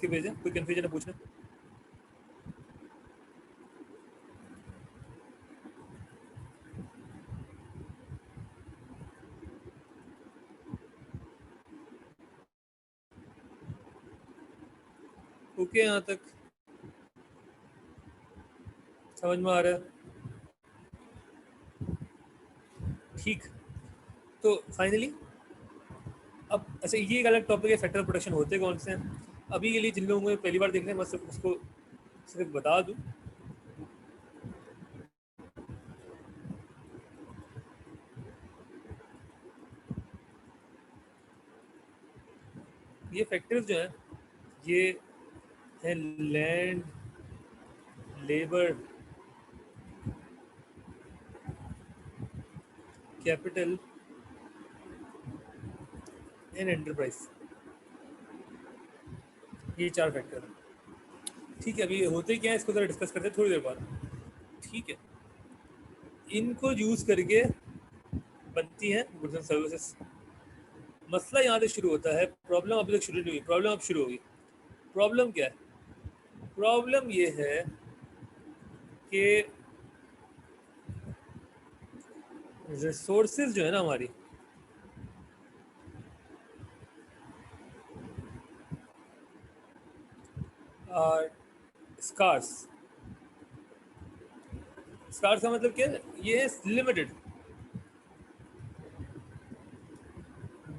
के भेजें, कोई कन्फ्यूजन है पूछना। ओके, यहाँ तक समझ में आ रहा है? ठीक, तो फाइनली अब अच्छा, ये एक अलग टॉपिक है, फैक्टर प्रोडक्शन होते कौन से हैं। अभी के लिए जिन लोगों को पहली बार देख रहे हैं, मैं सिर्फ उसको सिर्फ बता दूं। ये फैक्टर्स जो हैं, ये है land, labour, capital and enterprise. ये 4 फैक्टर हैं। ठीक है, अभी होते क्या है इसको जरा डिस्कस करते हैं थोड़ी देर बाद। ठीक है, इनको यूज करके बनती हैं गुड्स एंड सर्विसेज। मसला यहाँ से शुरू होता है, प्रॉब्लम अभी तक शुरू नहीं हुई, प्रॉब्लम अब शुरू होगी। प्रॉब्लम क्या है? प्रॉब्लम ये है कि रिसोर्सेज जो है ना हमारी, आर स्कार्स। स्कार्स का मतलब क्या है? ये है limited.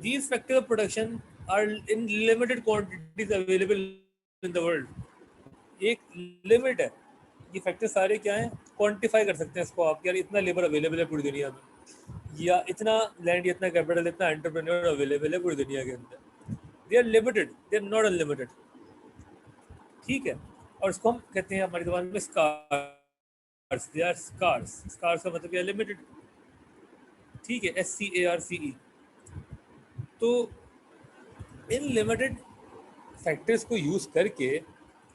These factors of production are in limited quantities available in the world. एक लिमिट है। ये फैक्टर सारे क्या हैं? क्वांटिफाई कर सकते हैं इसको आप, यार इतना लेबर अवेलेबल है पूरी दुनिया में, या इतना लैंड, इतना कैपिटल, इतना एंटरप्रेन्योर अवेलेबल है पूरी दुनिया के अंदर। They are limited, they are not unlimited. ठीक है, और इसको हम कहते हैं हमारी जबान में scarce. They are scarce. Scarce का मतलब क्या? लिमिटेड। ठीक है, SCARCE। तो इन लिमिटेड फैक्टर्स को यूज करके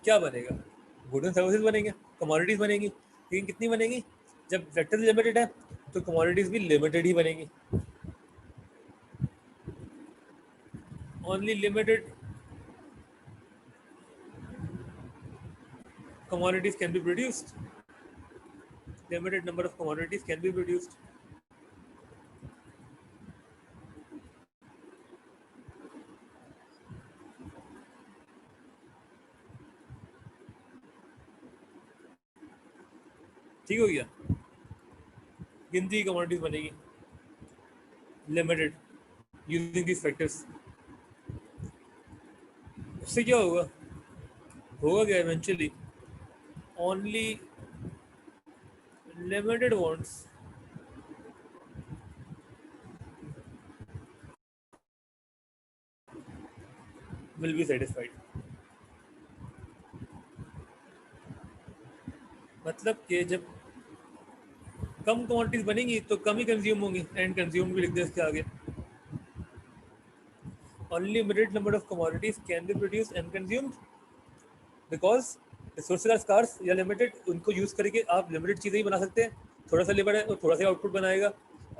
क्या बनेगा? गुड एंड सर्विसेज बनेंगे, कमोडिटीज बनेंगी। लेकिन कितनी बनेंगी? जब फैक्टर्स लिमिटेड है तो कमोडिटीज भी लिमिटेड ही बनेंगी। Only limited commodities can be produced. Limited number of commodities can be produced. ठीक हो गया? गिनती कमोडिटीज बनेगी लिमिटेड यूजिंग these फैक्टर्स। उससे क्या होगा? होगा क्या eventually? Only limited wants will be satisfied। मतलब कि जब कम क्वांटिटीज बनेंगी तो कम ही कंज्यूम होंगी, एंड कंज्यूम भी लिख दे इसके आगे। Only limited number of commodities can be produced and consumed because resources are scarce या लिमिटेड। उनको यूज करके आप लिमिटेड चीज़ें ही बना सकते हैं। थोड़ा सा लेबर है तो थोड़ा सा आउटपुट बनाएगा।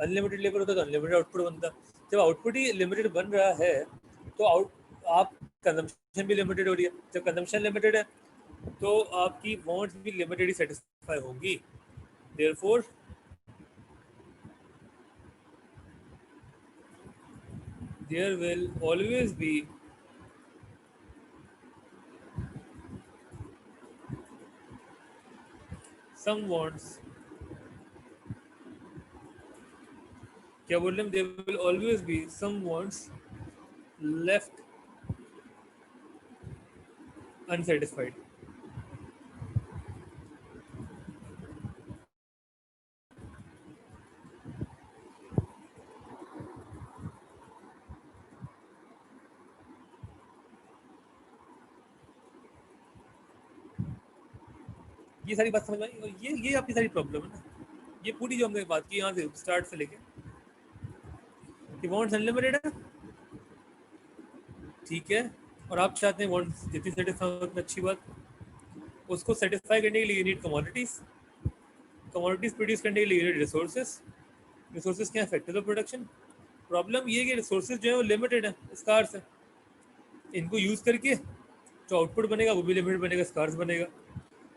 अनलिमिटेड लेबर होता है तो अनलिमिटेड आउटपुट बनता है। जब आउटपुट ही लिमिटेड बन रहा है तो आप कंजम्पशन भी लिमिटेड हो रही है। जब कंजम्पशन लिमिटेड है तो आपकी वांट्स भी लिमिटेड ही सेटिस्फाई होंगी। Therefore there will always be some wants। क्या बोल रहे हैं? there will always be some wants left unsatisfied। ये सारी बात समझ में आई? और ये आपकी सारी प्रॉब्लम है ना। ये पूरी जो हमने बात की यहाँ से स्टार्ट से लेके कि वांट्स अनलिमिटेड है, ठीक है, और आप चाहते हैं वांट्स जितनी सेटिस्फाई हो उतनी अच्छी बात। उसको सेटिस्फाई करने के लिए you need commodities, commodities produce करने के लिए यू नीड रिसोर्सेज। रिसोर्सेज क्या है? Factors of production. प्रॉब्लम ये है कि रिसोर्सेज जो है वो लिमिटेड है, स्कार्स है। इनको यूज करके जो आउटपुट बनेगा वो भी लिमिटेड बनेगा, स्कार्स बनेगा।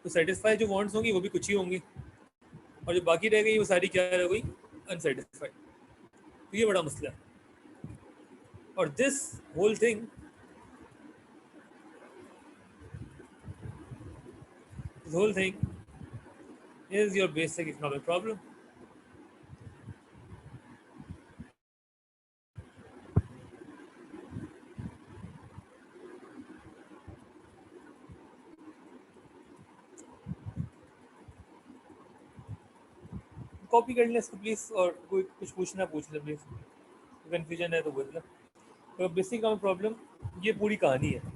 तो सेटिस्फाई जो वांट्स होंगी वो भी कुछ ही होंगी, और जो बाकी रह गई वो सारी क्या रह गई, अनसेटिस्फाइड। तो ये बड़ा मसला है। और this whole thing is your basic economic problem. Copy कर लें इसको प्लीज, और कोई कुछ पूछना पूछ ले प्लीज, कंफ्यूजन है तो बोल ले। तो बेसिक इकोनॉमिक प्रॉब्लम ये पूरी कहानी है।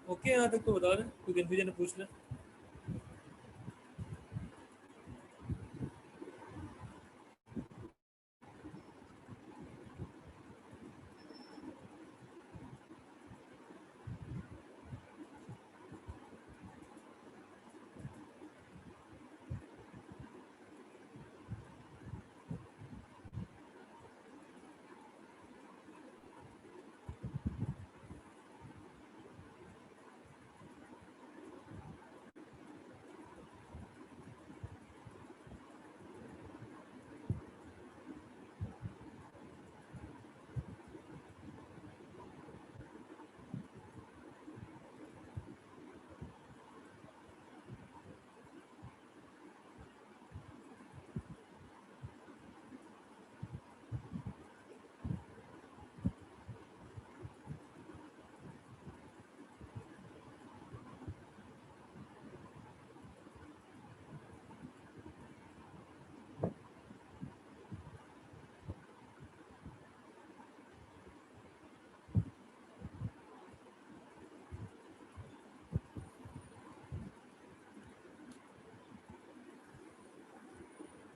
ओके, यहाँ तक तो बता दें, कोई कंफ्यूजन है पूछ लें।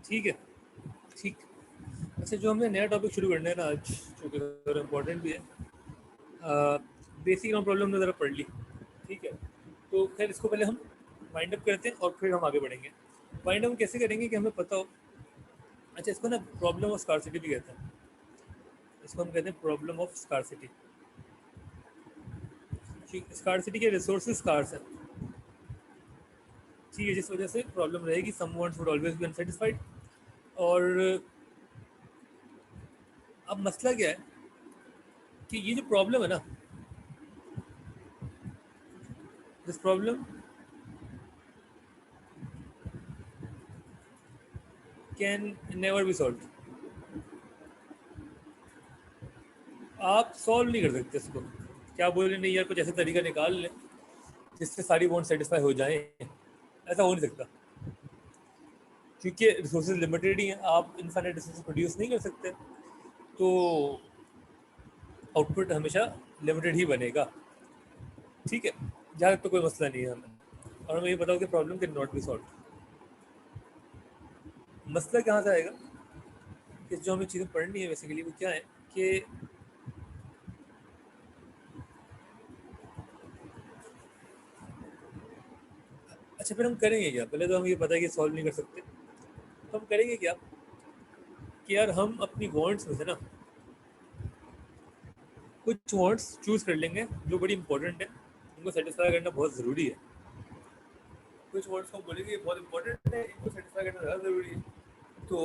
ठीक है, ठीक। अच्छा, जो हमने नया टॉपिक शुरू करना है ना आज, जो कि थोड़ा इम्पोर्टेंट भी है, बेसिक प्रॉब्लम ने ज़रा पढ़ ली। ठीक है, तो खैर इसको पहले हम वाइंड अप करते हैं और फिर हम आगे बढ़ेंगे। वाइंड अप कैसे करेंगे कि हमें पता हो। अच्छा, इसको ना प्रॉब्लम ऑफ स्कार्सिटी भी कहते हैं। इसको हम कहते हैं प्रॉब्लम ऑफ स्कार्सिटी। स्कार्सिटी के रिसोर्सेज स्कार्स हैं, ठीक है, जिस वजह से प्रॉब्लम रहेगी, some wants would always be unsatisfied. और अब मसला क्या है कि ये जो प्रॉब्लम है ना, this problem can never be solve. आप सॉल्व नहीं कर सकते इसको। क्या बोले, नहीं यार कुछ ऐसा तरीका निकाल लें जिससे सारी वांट सेटिस्फाई हो जाए, ऐसा हो नहीं सकता, क्योंकि रिसोर्सेज लिमिटेड ही हैं। आप इनफाइनाइट रिसोर्सेज प्रोड्यूस नहीं कर सकते, तो आउटपुट हमेशा लिमिटेड ही बनेगा। ठीक है, जहाँ तक तो कोई मसला नहीं है हमें। और हमें ये बताओ कि problem can not be solve. मसला कहाँ से आएगा कि जो हमें चीज़ें पढ़नी है बेसिकली वो क्या है कि अच्छा, फिर हम करेंगे क्या? पहले तो हम ये पता है कि सॉल्व नहीं कर सकते, तो हम करेंगे क्या कि यार हम अपनी वांट्स में से ना कुछ वांट्स चूज कर लेंगे जो बड़ी इंपॉर्टेंट है, उनको सेटिस्फाई करना बहुत ज़रूरी है। कुछ वांट्स को हम बोलेंगे ये बहुत इंपॉर्टेंट है, इनको सेटिस्फाई करना ज़्यादा ज़रूरी है। तो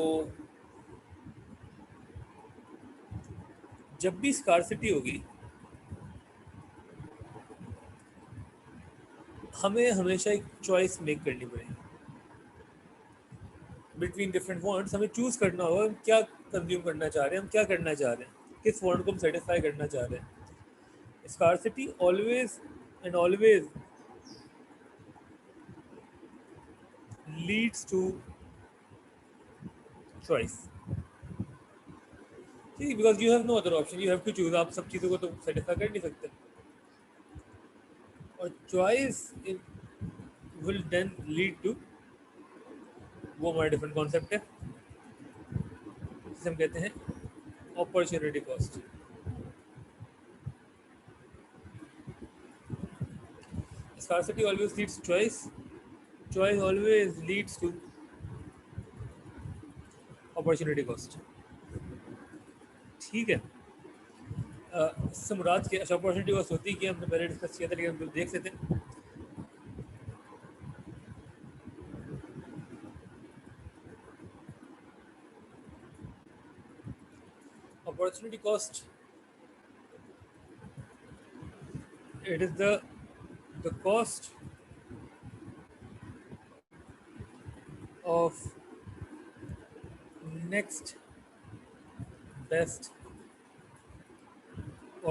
जब भी स्कार्सिटी होगी हमें हमेशा एक चॉइस मेक करनी पड़ेगी बिटवीन डिफरेंट वांट्स। हमें चूज करना होगा हम क्या कंज्यूम करना चाह रहे हैं, हम क्या करना चाह रहे हैं, किस वांट को हम सेटिस्फाई करना चाह रहे हैं। Scarcity always and always leads to choice, ठीक है, because you have no other option, you have to choose. आप सब चीज़ों को तो सेटिस्फाई कर नहीं सकते। और choice will then lead to, वो हमारा डिफरेंट कॉन्सेप्ट है जिसे हम कहते हैं opportunity cost. Scarcity always leads to choice. Choice always leads to opportunity cost. ठीक है। इससे मुराद के अपॉर्चुनिटी कॉस्ट होती है कि हमने पहले डिस्कस किया था, लेकिन हम देख लेते हैं। Opportunity cost, it is the cost of next best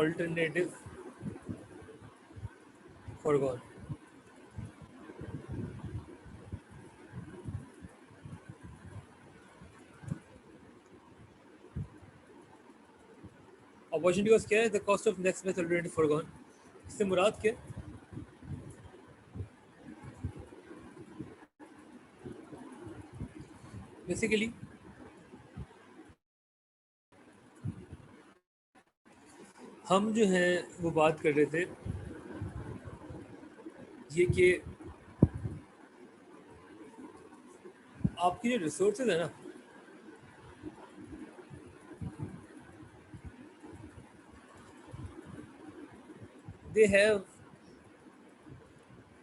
alternative foregone. Opportunity cost क्या है? The cost of next best alternative foregone. इससे मुराद क्या? बेसिकली हम जो हैं वो बात कर रहे थे ये कि आपकी जो रिसोर्सेज है ना, दे हैव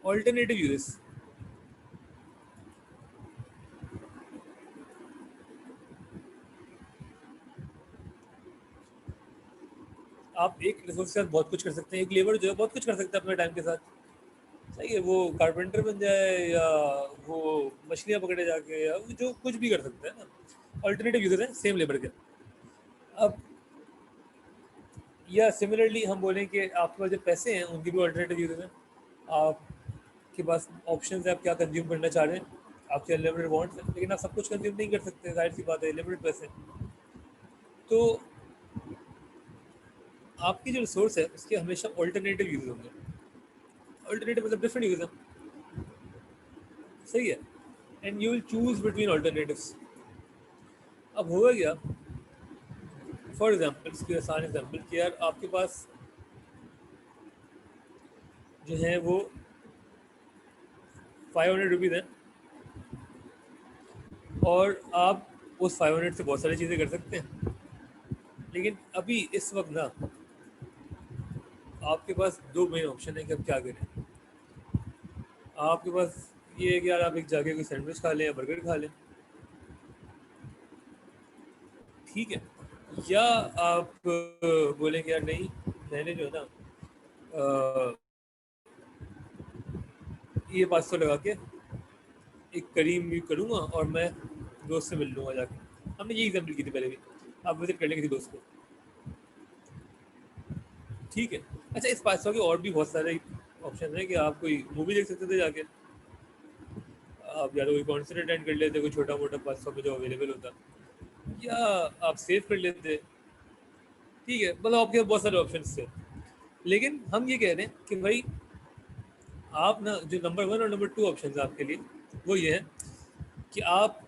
ऑल्टरनेटिव यूजेस। आप एक रिसोर्स के साथ बहुत कुछ कर सकते हैं। एक लेबर जो है बहुत कुछ कर सकता है अपने टाइम के साथ, सही है, वो कारपेंटर बन जाए या वो मछलियाँ पकड़े जाके या वो जो कुछ भी कर सकता है ना। ऑल्टरनेटिव यूजेस हैं सेम लेबर के। अब या सिमिलरली हम बोलें कि आपके पास जो पैसे हैं उनकी भी ऑल्टरनेटिव यूजेस हैं। आपके पास ऑप्शन है आप क्या कंज्यूम करना चाह रहे हैं, आपके अनलिमिटेड वांट्स हैं, लेकिन आप सब कुछ कंज्यूम नहीं कर सकते, जाहिर सी बात है, लिमिटेड पैसे। तो आपकी जो रिसोर्स है उसके हमेशा ऑल्टरनेटिव यूज होंगे। ऑल्टरनेटिव मतलब डिफरेंट यूज है, सही है, and you will choose between alternatives. अब होगा क्या, फॉर एग्जाम्पल, इसकी आसान एग्जाम्पल कि यार आपके पास जो है वो 500 रुपीज़ हैं और आप उस 500 से बहुत सारी चीज़ें कर सकते हैं। लेकिन अभी इस वक्त ना आपके पास दो मेन ऑप्शन है कि आप क्या करें। आपके पास ये है कि यार आप एक जाके कोई सैंडविच खा लें या बर्गर खा लें, ठीक है, या आप बोलेंगे यार नहीं, मैंने जो है ना ये 500 लगा के एक करीम भी करूँगा और मैं दोस्त से मिल लूँगा जाके। हमने ये एग्जाम्पल की थी पहले भी, आप विजिट कर लें किसी दोस्त को, ठीक है। अच्छा, इस 500 के और भी बहुत सारे ऑप्शन है कि आप कोई मूवी देख सकते थे जाके, आप या तो कोई कॉन्सर्ट अटेंड कर लेते, कोई छोटा मोटा 500 में जो अवेलेबल होता, या आप सेव कर लेते, ठीक है, मतलब आपके पास बहुत सारे ऑप्शन थे। लेकिन हम ये कह रहे हैं कि भाई आप ना जो नंबर 1 और नंबर 2 ऑप्शन है आपके लिए वो ये है कि आप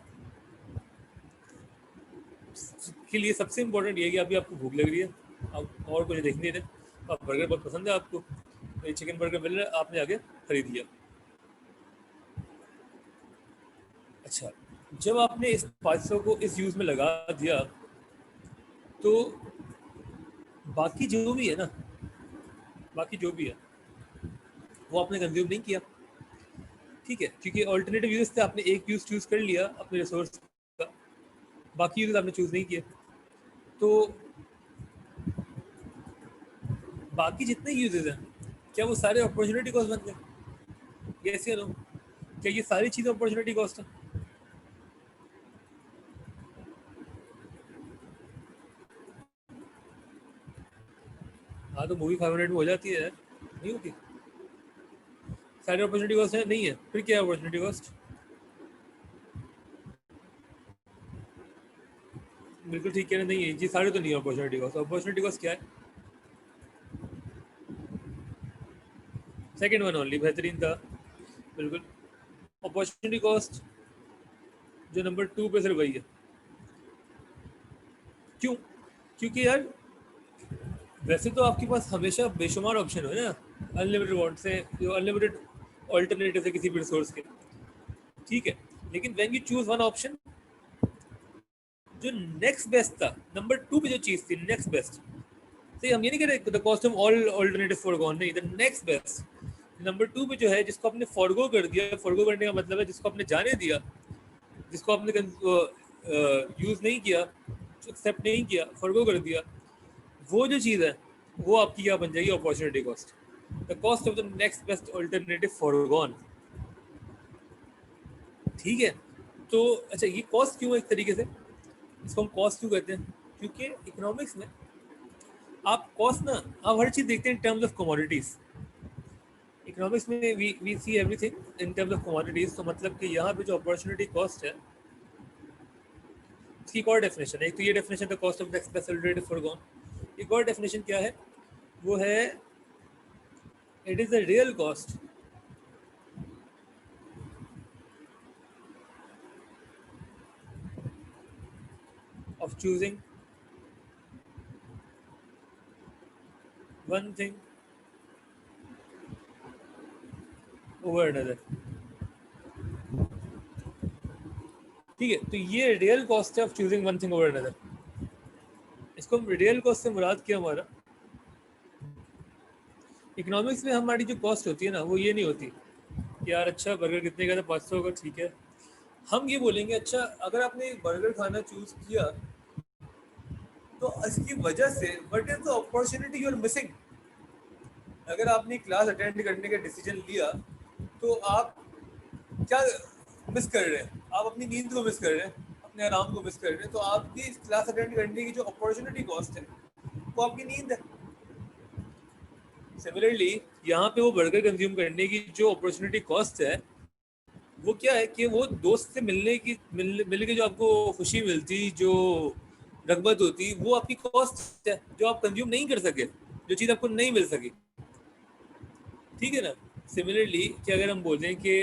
के लिए सबसे इम्पोर्टेंट ये है कि अभी आपको भूख लग रही है, आप और कुछ देख नहीं रहे, आप बर्गर बहुत पसंद है आपको, तो ये चिकन बर्गर मिल रहा है, आपने आगे खरीद लिया। अच्छा, जब आपने इस 500 को इस यूज़ में लगा दिया तो बाकी जो भी है ना, बाकी जो भी है वो आपने कंज्यूम नहीं किया, ठीक है, क्योंकि ऑल्टरनेटिव यूज थे, आपने एक यूज चूज कर लिया अपने रिसोर्स का, बाकी यूज आपने चूज नहीं किए। तो बाकी जितने यूजेस हैं क्या वो सारे अपॉर्चुनिटी कॉस्ट बन गए? यस या नो? क्या ये सारी चीज़ें अपॉर्चुनिटी कॉस्ट है? हाँ तो मूवी 5 मिनट में हो जाती है यार, नहीं होती? सारी अपॉर्चुनिटी कॉस्ट है? नहीं है, फिर क्या है अपॉर्चुनिटी कॉस्ट? बिल्कुल ठीक है ना, नहीं है जी, सारे तो नहीं है अपॉर्चुनिटी कॉस्ट। अपॉर्चुनिटी कॉस्ट क्या है? सेकंड वन ओनली, बेहतरीन था, बिल्कुल। अपॉर्चुनिटी कॉस्ट जो नंबर 2 पे सिर्फ वही है। क्यों? क्योंकि यार वैसे तो आपके पास हमेशा बेशुमार ऑप्शन है ना, अनलिमिटेड वांट से, जो अनलिमिटेड ऑल्टरनेटिव है किसी भी रिसोर्स के, ठीक है। लेकिन when you choose one option, जो नेक्स्ट बेस्ट था, नंबर 2 पे जो चीज थी नेक्स्ट बेस्ट, सही, हम ये नहीं कह रहे the cost of all alternative foregone, नहीं, द नेक्स्ट बेस्ट नंबर 2 पे जो है, जिसको आपने फॉरगो कर दिया, फॉरगो करने का मतलब है जिसको आपने जाने दिया, जिसको आपने यूज नहीं किया, एक्सेप्ट नहीं किया, फॉरगो कर दिया, वो जो चीज़ है वो आपकी क्या बन जाएगी? Opportunity cost, the cost of the next best alternative foregone, ठीक है। तो अच्छा, ये कॉस्ट क्यों है एक तरीके से, इसको हम कॉस्ट क्यों कहते हैं? क्योंकि इकोनॉमिक्स में आप कॉस्ट ना, आप हर चीज़ देखते हैं in terms of commodities. Economics में we see everything in terms of commodities. तो मतलब कि यहाँ पे जो अपॉर्चुनिटी कॉस्ट है, इसकी एक और डेफिनेशन है। एक तो ये definition the cost of next best alternative foregone. एक और डेफिनेशन क्या है? वो है it is the real cost of choosing one thing over another, ठीक है। तो ये रियल कॉस्ट है of choosing one thing over another. इसको हम रियल कॉस्ट से मुराद क्या हमारा? इकोनॉमिक्स में हमारी जो कॉस्ट होती है ना, वो ये नहीं होती कि यार अच्छा बर्गर कितने का था, 500 का, ठीक है। हम ये बोलेंगे अच्छा अगर आपने बर्गर खाना चूज किया तो इसकी वजह से what is the opportunity you are missing. अगर आपने क्लास अटेंड करने का डिसीजन लिया तो आप क्या मिस कर रहे हैं? आप अपनी नींद को मिस कर रहे हैं, अपने आराम को मिस कर रहे हैं। तो आपकी इस क्लास अटेंड करने की जो अपॉर्चुनिटी कॉस्ट है वो आपकी नींद है। सिमिलरली यहाँ पे वो बर्गर कंज्यूम करने की जो अपॉर्चुनिटी कॉस्ट है, वो क्या है कि वो दोस्त से मिलने की मिल के जो आपको खुशी मिलती, जो रगबत होती, वो आपकी कॉस्ट है जो आप कंज्यूम नहीं कर सके, जो चीज़ आपको नहीं मिल सकी, ठीक है ना। सिमिलरली कि अगर हम बोलें कि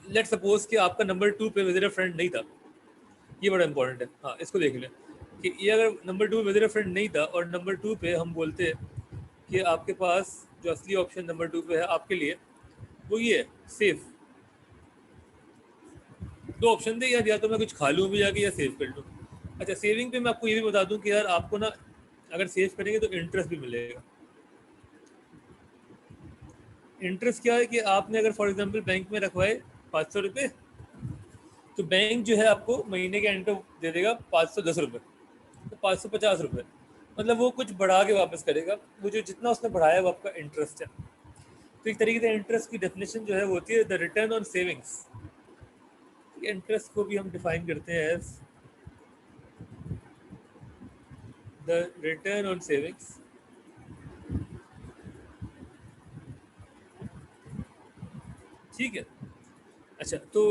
लेट सपोज कि आपका नंबर 2 पे विजिटर फ्रेंड नहीं था, ये बड़ा इंपॉर्टेंट है, हाँ इसको देख लें कि ये अगर नंबर 2 पे विजिटर फ्रेंड नहीं था और नंबर 2 पे हम बोलते कि आपके पास जो असली ऑप्शन नंबर 2 पे है आपके लिए, वो ये है सेफ। दो ऑप्शन थे यार, या तो मैं कुछ खा लूँ भी जाके या सेव कर लूँ। अच्छा, सेविंग पे मैं आपको ये भी बता दूं कि यार आपको ना अगर सेव करेंगे तो इंटरेस्ट भी मिलेगा। इंटरेस्ट क्या है कि आपने अगर फॉर एग्जांपल बैंक में रखवाए 500 रुपये, तो बैंक जो है आपको महीने के एंड पे दे देगा 510 रुपये, तो 550 रुपये, मतलब वो कुछ बढ़ा के वापस करेगा, वो जो जितना उसने बढ़ाया वो आपका इंटरेस्ट है। तो एक तरीके से इंटरेस्ट की डेफिनेशन जो है वो होती है the return on savings. Interest को भी हम डिफाइन करते हैं as the return on savings, ठीक है। अच्छा तो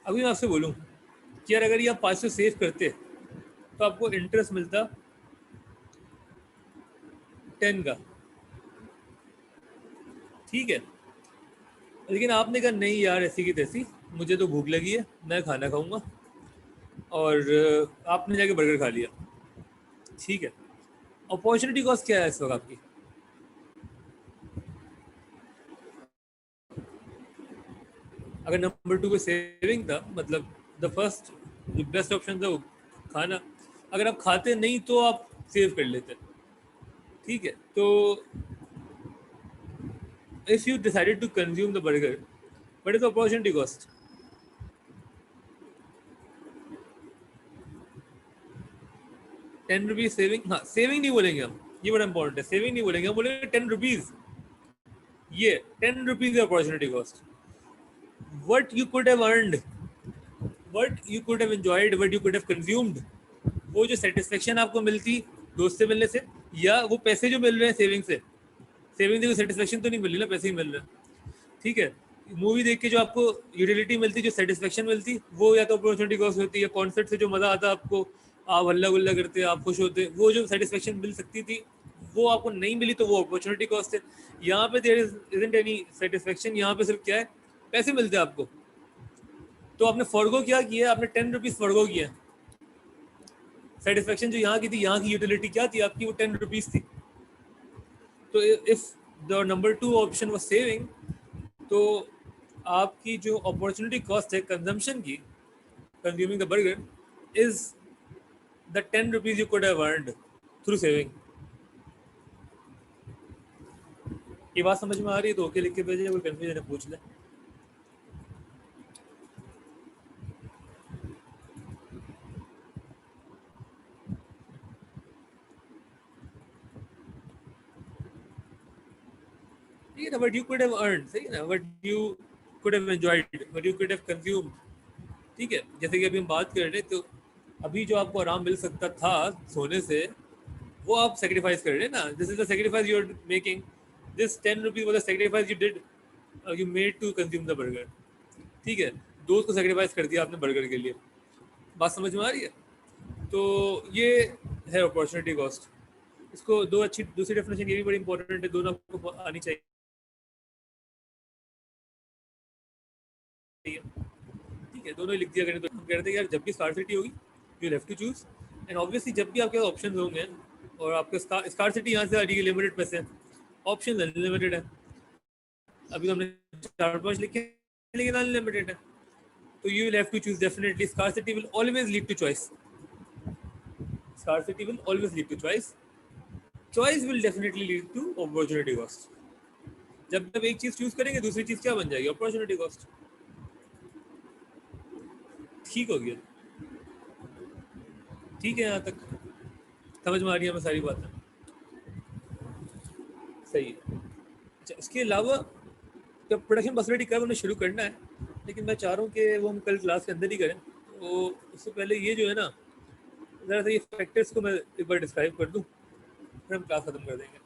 अभी मैं आपसे बोलूं कि यार अगर ये आप 500 सेव करते तो आपको इंटरेस्ट मिलता 10 का, ठीक है। लेकिन आपने कहा नहीं यार ऐसी की तैसी, मुझे तो भूख लगी है, मैं खाना खाऊंगा, और आपने जाके बर्गर खा लिया, ठीक है। अपॉर्चुनिटी कॉस्ट क्या है इस वक्त आपकी? अगर नंबर 2 पे सेविंग था, मतलब द फर्स्ट जो बेस्ट ऑप्शन था वो खाना, अगर आप खाते नहीं तो आप सेव कर लेते, ठीक है। तो if you decided to consume the burger, but is opportunity cost, 10 rupees saving, हाँ सेविंग नहीं बोलेंगे हम, ये बड़ा इंपॉर्टेंट है, सेविंग नहीं बोलेंगे, हम बोलेंगे 10 रुपीज, ये 10 rupees opportunity cost, what you could have earned, what you could have enjoyed, what you could have consumed, वो जो सेटिस्फेक्शन आपको मिलती दोस्त से मिलने से, या वो पैसे जो मिल रहे हैं सेविंग से, सेविंग से सेटिस्फेक्शन तो नहीं मिल रही ना, पैसे ही मिल रहे हैं, ठीक है। मूवी देख के जो आपको यूटिलिटी मिलती, जो सेटिस्फेक्शन मिलती, वो या तो अपॉर्चुनिटी कॉस्ट होती है, कॉन्सर्ट से जो मजा आता आपको, आप हल्ला गुल्ला करते, आप खुश होते, वो जो सेटिस्फेक्शन मिल सकती थी वो आपको नहीं मिली, तो वो अपॉर्चुनिटी कॉस्ट है। यहाँ पे देयर इजंट एनी सेटिस्फेक्शन, यहाँ पे सिर्फ क्या है, पैसे मिलते हैं आपको, तो आपने फॉरगो क्या किया, आपने 10 रुपीज फॉरगो किया। सेटिस्फेक्शन जो यहाँ की थी, यहाँ की यूटिलिटी क्या थी आपकी, वो 10 रुपीज थी। तो if the number 2 option was saving, तो आपकी जो अपॉर्चुनिटी कॉस्ट है कंजम्पशन की, consuming the burger, is the 10 rupees you could have earned through saving. ये बात समझ में आ रही है तो ओके लिख के भेजे, कोई कंफ्यूजन है पूछ ले। ठीक है ना, what you could have earned, सही है ना, what you could have enjoyed, what you could have consumed, ठीक है। जैसे कि अभी हम बात कर रहे, तो अभी जो आपको आराम मिल सकता था सोने से, वो आप सेक्रीफाइस कर रहे हैं ना, this is the sacrifice you are making, this 10 rupees was the sacrifice you did, you made to consume the burger, ठीक है। दोस्त को सेक्रीफाइस कर दिया आपने बर्गर के लिए, बात समझ में आ रही है। तो ये है अपॉर्चुनिटी कॉस्ट। इसको दो अच्छी दूसरी डेफिनेशन ये भी बड़ी इंपॉर्टेंट है, दोनों आपको आनी चाहिए, ठीक है। दोनों ही लिख दिया करें, तो हम कह रहे थे यार जब भी स्कार्सिटी होगी you have to choose, and obviously जब भी आपके ऑप्शन होंगे, और आपके स्कार्सिटी यहाँ से आ रही है, लिमिटेड पैसे, ऑप्शन अनलिमिटेड है, अभी तो हमने 4-5 लिखे हैं, लेकिन अनलिमिटेड है, तो you will have to choose definitely. Scarcity will always lead to choice. Scarcity will always lead to choice. Choice will definitely lead to opportunity cost. जब आप एक चीज चूज करेंगे, दूसरी चीज क्या बन जाएगी, अपॉर्चुनिटी कॉस्ट। ठीक हो गया, ठीक है, यहाँ तक समझ में आ रही है हमें सारी बातें, सही है। अच्छा, इसके अलावा जब प्रोडक्शन फैसिलिटी कब हमें शुरू करना है, लेकिन मैं चाह रहा हूँ कि वो हम कल क्लास के अंदर ही करें, तो उससे पहले ये जो है ना, ज़रा सा ये फैक्टर्स को मैं एक बार डिस्क्राइब कर दूँ, फिर हम क्लास खत्म कर देंगे।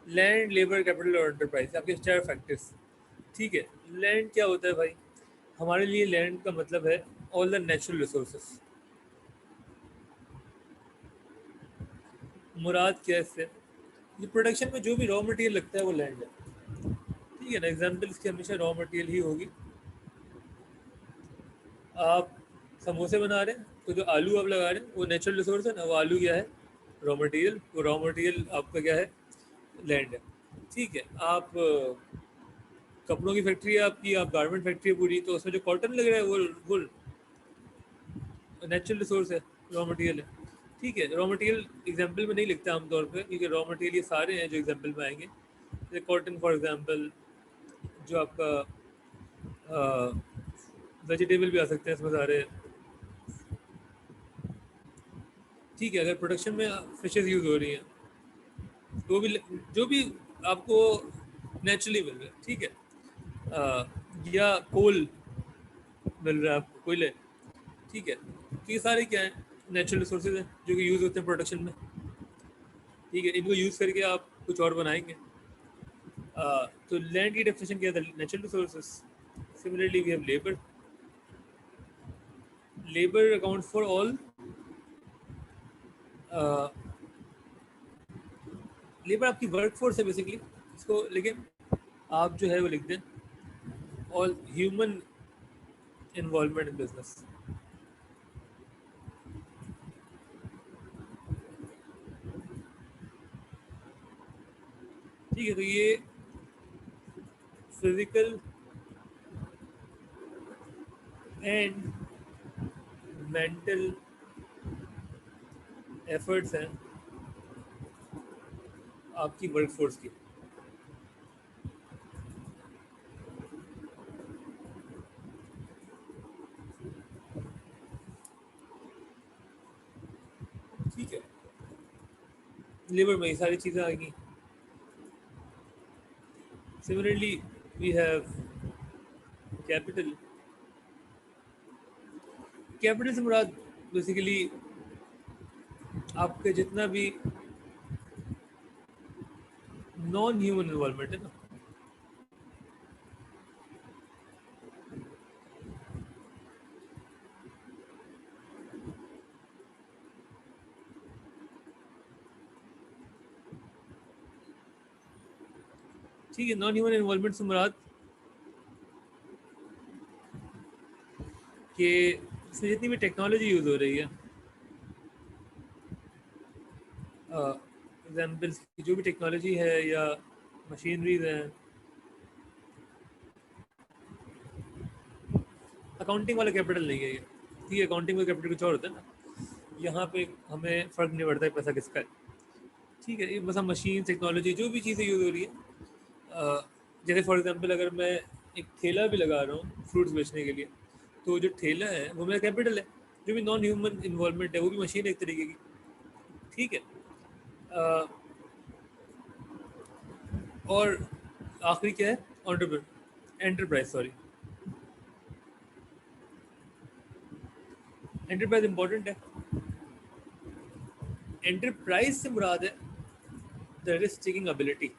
लैंड, लेबर, कैपिटल और एंटरप्राइज, आपके 4 फैक्टर्स, ठीक है। लैंड क्या होता है भाई, हमारे लिए लैंड का मतलब है ऑल द नेचुरल रिसोर्सेस। मुराद क्या है इससे, ये प्रोडक्शन में जो भी रॉ मटेरियल लगता है वो लैंड है, ठीक है ना। एग्जाम्पल इसकी हमेशा रॉ मटेरियल ही होगी। आप समोसे बना रहे हैं, तो जो आलू आप लगा रहे हैं वो नेचुरल रिसोर्स है ना, वो आलू क्या है, रॉ मटेरियल, वो रॉ मटेरियल आपका क्या है, लैंड है, ठीक है। आप कपड़ों की फैक्ट्री है आपकी, आप गारमेंट फैक्ट्री है पूरी, तो उसमें जो कॉटन लग रहा है वो नेचुरल रिसोर्स है, रॉ मटेरियल है, ठीक है। रॉ मटेरियल एग्जाम्पल में नहीं लिखता आमतौर पे, क्योंकि रॉ मटेरियल ये सारे हैं जो एग्जाम्पल में आएंगे, जैसे कॉटन फॉर एग्जाम्पल, जो आपका वेजिटेबल भी आ सकते हैं इसमें सारे, ठीक है। अगर प्रोडक्शन में फिशेज यूज़ हो रही हैं, तो भी जो भी आपको नेचुरली मिल रहा है, ठीक है। या कोल मिल रहा है आपको, कोयले, ठीक है। तो ये सारे क्या है, नेचुरल रिसोर्सेज हैं जो कि यूज़ होते हैं प्रोडक्शन में, ठीक है। इनको यूज़ करके आप कुछ और बनाएंगे। तो लैंड की डेफिनेशन क्या था, natural resources. Similarly we have labour, labour account for all, labour आपकी वर्क फोर्स है बेसिकली इसको, लेकिन आप जो है वो लिख दें all human involvement in business, ठीक है। तो ये फिजिकल एंड मेंटल एफर्ट्स हैं आपकी वर्कफोर्स की। ठीक है, लेबर में ये सारी चीज़ें आ गई। Similarly we have capital. Capital से मुराद बेसिकली आपके जितना भी नॉन ह्यूमन इन्वॉल्वमेंट है ना, ठीक है, नॉन ह्यूमन इन्वॉल्वमेंट से मुराद कि इसमें जितनी भी टेक्नोलॉजी यूज़ हो रही है, एग्जाम्पल्स की जो भी टेक्नोलॉजी है या मशीनरीज हैं, अकाउंटिंग वाला कैपिटल नहीं है ये। ठीक है, अकाउंटिंग का कैपिटल कुछ और होता है ना, यहाँ पे हमें फ़र्क नहीं पड़ता है पैसा किसका है। ठीक है, ये बस हम मशीन टेक्नोलॉजी जो भी चीज़ें यूज़ हो रही है, जैसे फॉर एग्जांपल अगर मैं एक ठेला भी लगा रहा हूँ फ्रूट्स बेचने के लिए, तो जो ठेला है वो मेरा कैपिटल है। जो भी नॉन ह्यूमन इन्वॉल्वमेंट है वो भी मशीन है एक तरीके की। ठीक है, अ, और आखिरी क्या है, entrepreneur, enterprise, sorry, enterprise important है। एंटरप्राइज से मुराद है द रिस्क टेकिंग एबिलिटी।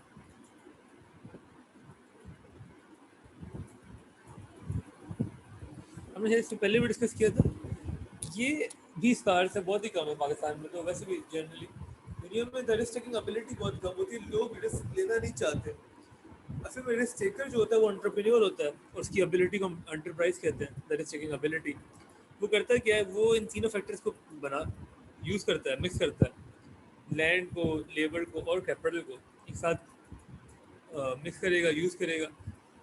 हमने शायद इससे पहले भी डिस्कस किया था, ये भी स्टार से बहुत ही कम है पाकिस्तान में, तो वैसे भी जनरली दुनिया में द रिस्क टेकिंग एबिलिटी बहुत कम होती है, लोग रिस्क लेना नहीं चाहते। असल में रिस्क टेकर जो होता है वो एंटरप्रेन्योर होता है, और उसकी एबिलिटी को हम एंटरप्राइज कहते हैं, द रिस्क टेकिंग एबिलिटी। वो करता है क्या है, वो इन तीनों फैक्टर्स को बना यूज़ करता है, मिक्स करता है, लैंड को, लेबर को और कैपिटल को एक साथ मिक्स करेगा, यूज़ करेगा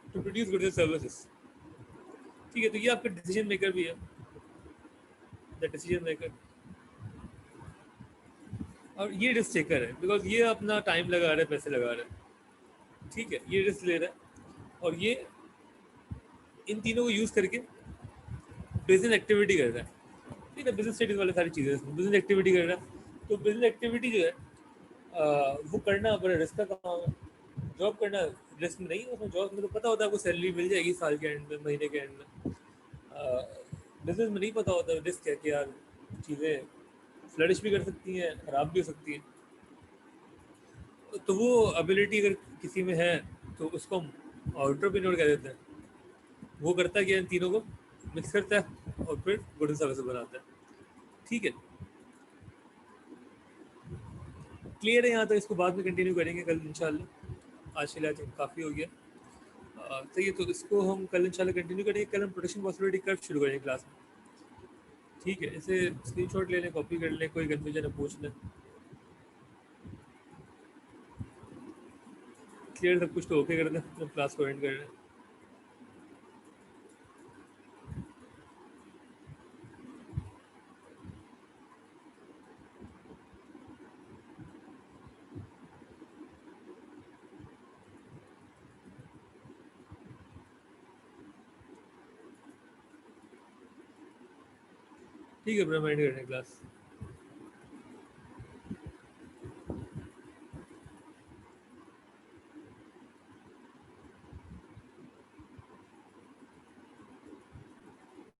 to produce goods and services. ठीक है, तो ये आपका डिसीजन मेकर भी है, द डिसीजन मेकर। और ये रिस्क टेकर है बिकॉज ये अपना टाइम लगा रहा है, पैसे लगा रहा है। ठीक है, ये रिस्क ले रहा है और ये इन तीनों को यूज़ करके बिजनेस एक्टिविटी कर रहा है। ठीक है, बिजनेस स्टडीज वाली सारी चीज़ें, बिजनेस एक्टिविटी कर रहा है। तो बिजनेस एक्टिविटी जो है वो करना बड़ा रिस्क का काम है। जॉब करना रिस्क में नहीं है, उसमें जॉब में तो पता होता है आपको सैलरी मिल जाएगी साल के एंड में, महीने के एंड में। बिजनेस में नहीं पता होता रिस्क है कि यार चीज़ें फ्लरिश भी कर सकती हैं, ख़राब भी हो सकती हैं। तो वो एबिलिटी अगर किसी में है तो उसको हम एंटरप्रेन्योर कह देते हैं। वो करता है कि इन तीनों को मिक्स करता है और फिर गुड सर्विस बनाता है। ठीक है, क्लियर है यहाँ तक, इसको बाद में कंटिन्यू करेंगे कल इंशाल्लाह। आज के लिए काफ़ी हो गया। तो ये तो इसको हम कल इंशाल्लाह कंटिन्यू करेंगे। कल हम प्रोडक्शन पॉसिबिलिटी कर्व शुरू करेंगे क्लास में। ठीक है, इसे स्क्रीनशॉट ले लें, कॉपी कर लें, कोई कन्फ्यूजन है पूछ लें। क्लियर सब कुछ तो ओके कर दें, जब क्लास को एंड कर रहे हैं। ठीक है, अपना एंड कर रहे हैं क्लास।